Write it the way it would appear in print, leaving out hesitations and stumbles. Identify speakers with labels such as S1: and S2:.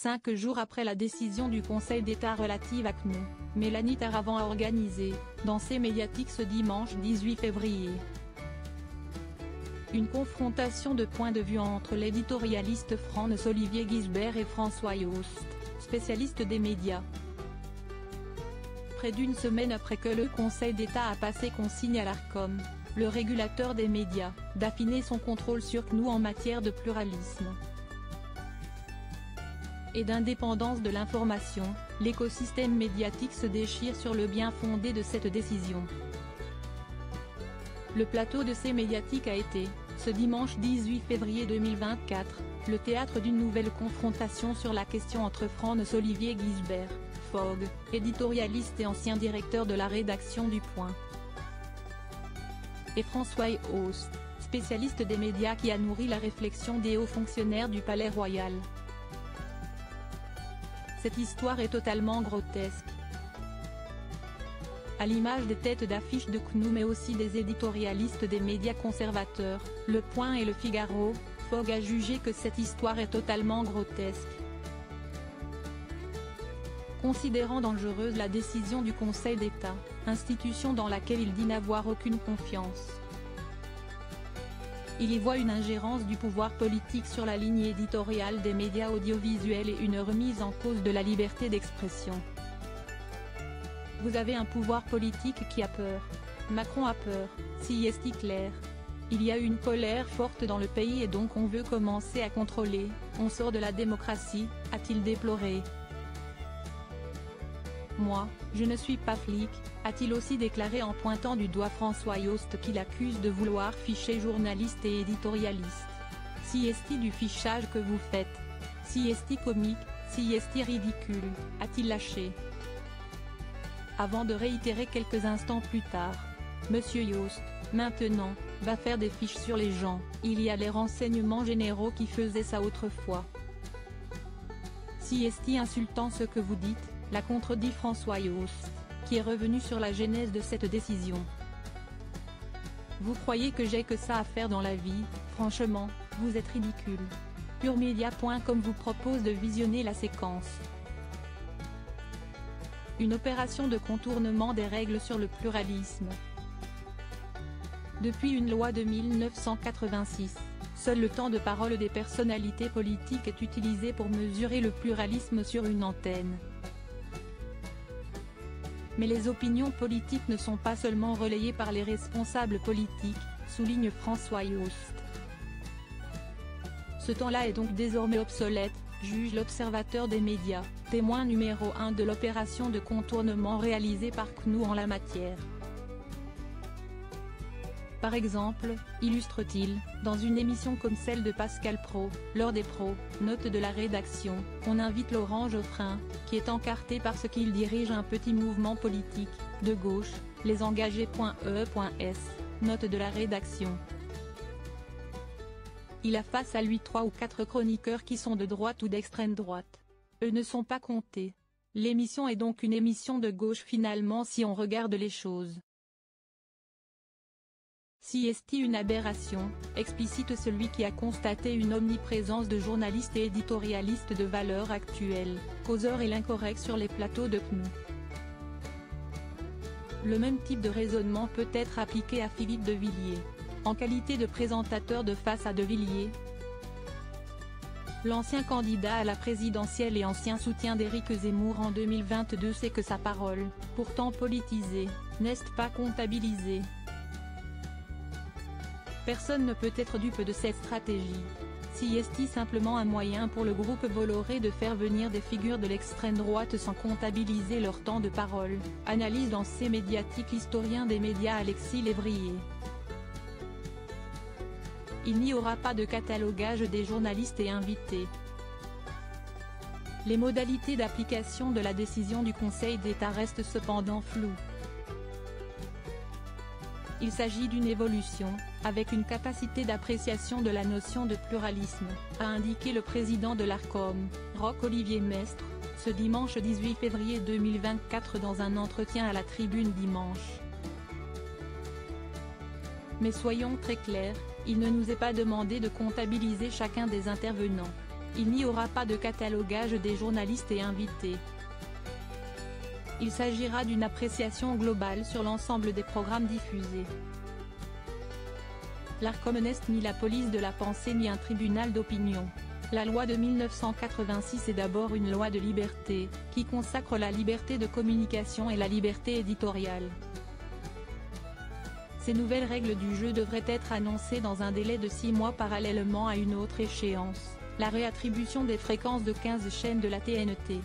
S1: 5 jours après la décision du Conseil d'État relative à CNU, Mélanie Taravant a organisé, dans ses médiatiques ce dimanche 18 février, une confrontation de points de vue entre l'éditorialiste France-Olivier Gisbert et François Yost, spécialiste des médias. Près d'une semaine après que le Conseil d'État a passé consigne à l'Arcom, le régulateur des médias, d'affiner son contrôle sur CNU en matière de pluralisme et d'indépendance de l'information, l'écosystème médiatique se déchire sur le bien-fondé de cette décision. Le plateau de ces médiatiques a été, ce dimanche 18 février 2024, le théâtre d'une nouvelle confrontation sur la question entre France-Olivier Gisbert, FOG, éditorialiste et ancien directeur de la rédaction du Point, et François Yost, spécialiste des médias qui a nourri la réflexion des hauts fonctionnaires du Palais Royal. Cette histoire est totalement grotesque. À l'image des têtes d'affiche de CNU mais aussi des éditorialistes des médias conservateurs, Le Point et Le Figaro, FOG a jugé que cette histoire est totalement grotesque. Considérant dangereuse la décision du Conseil d'État, institution dans laquelle il dit n'avoir aucune confiance. Il y voit une ingérence du pouvoir politique sur la ligne éditoriale des médias audiovisuels et une remise en cause de la liberté d'expression. Vous avez un pouvoir politique qui a peur. Macron a peur, si est clair. Il y a une colère forte dans le pays et donc on veut commencer à contrôler, on sort de la démocratie, a-t-il déploré. Moi, je ne suis pas flic, a-t-il aussi déclaré en pointant du doigt François Yost qu'il accuse de vouloir ficher journalistes et éditorialistes. Si est-il du fichage que vous faites? Si est-il comique, si est-il ridicule, a-t-il lâché. Avant de réitérer quelques instants plus tard, Monsieur Yost, maintenant, va faire des fiches sur les gens, il y a les renseignements généraux qui faisaient ça autrefois. Si est-il insultant ce que vous dites, l'a contredit François Yost, qui est revenu sur la genèse de cette décision. Vous croyez que j'ai que ça à faire dans la vie, franchement, vous êtes ridicule. Puremedia.com vous propose de visionner la séquence. Une opération de contournement des règles sur le pluralisme. Depuis une loi de 1986, seul le temps de parole des personnalités politiques est utilisé pour mesurer le pluralisme sur une antenne. Mais les opinions politiques ne sont pas seulement relayées par les responsables politiques, souligne François Yost. Ce temps-là est donc désormais obsolète, juge l'Observateur des médias, témoin numéro 1 de l'opération de contournement réalisée par CNU en la matière. Par exemple, illustre-t-il, dans une émission comme celle de Pascal Praud, l'heure des pros, note de la rédaction, on invite Laurent Geoffrin, qui est encarté parce qu'il dirige un petit mouvement politique, de gauche, les engagés.e.s, note de la rédaction. Il a face à lui 3 ou 4 chroniqueurs qui sont de droite ou d'extrême droite. Eux ne sont pas comptés. L'émission est donc une émission de gauche finalement si on regarde les choses. Si est-il une aberration, explicite celui qui a constaté une omniprésence de journalistes et éditorialistes de valeur actuelle, causeurs et l'incorrect sur les plateaux de CNU. Le même type de raisonnement peut être appliqué à Philippe de Villiers. En qualité de présentateur de Face à De Villiers, l'ancien candidat à la présidentielle et ancien soutien d'Éric Zemmour en 2022 sait que sa parole, pourtant politisée, n'est pas comptabilisée. Personne ne peut être dupe de cette stratégie. Si est-il simplement un moyen pour le groupe Bolloré de faire venir des figures de l'extrême droite sans comptabiliser leur temps de parole, analyse dans ses médiatiques l'historien des médias Alexis Lévrier. Il n'y aura pas de catalogage des journalistes et invités. Les modalités d'application de la décision du Conseil d'État restent cependant floues. Il s'agit d'une évolution, avec une capacité d'appréciation de la notion de pluralisme, a indiqué le président de l'Arcom, Roch-Olivier Mestre, ce dimanche 18 février 2024 dans un entretien à la Tribune Dimanche. Mais soyons très clairs, il ne nous est pas demandé de comptabiliser chacun des intervenants. il n'y aura pas de catalogage des journalistes et invités. Il s'agira d'une appréciation globale sur l'ensemble des programmes diffusés. L'Arcom n'est ni la police de la pensée ni un tribunal d'opinion. La loi de 1986 est d'abord une loi de liberté, qui consacre la liberté de communication et la liberté éditoriale. Ces nouvelles règles du jeu devraient être annoncées dans un délai de 6 mois parallèlement à une autre échéance, la réattribution des fréquences de 15 chaînes de la TNT.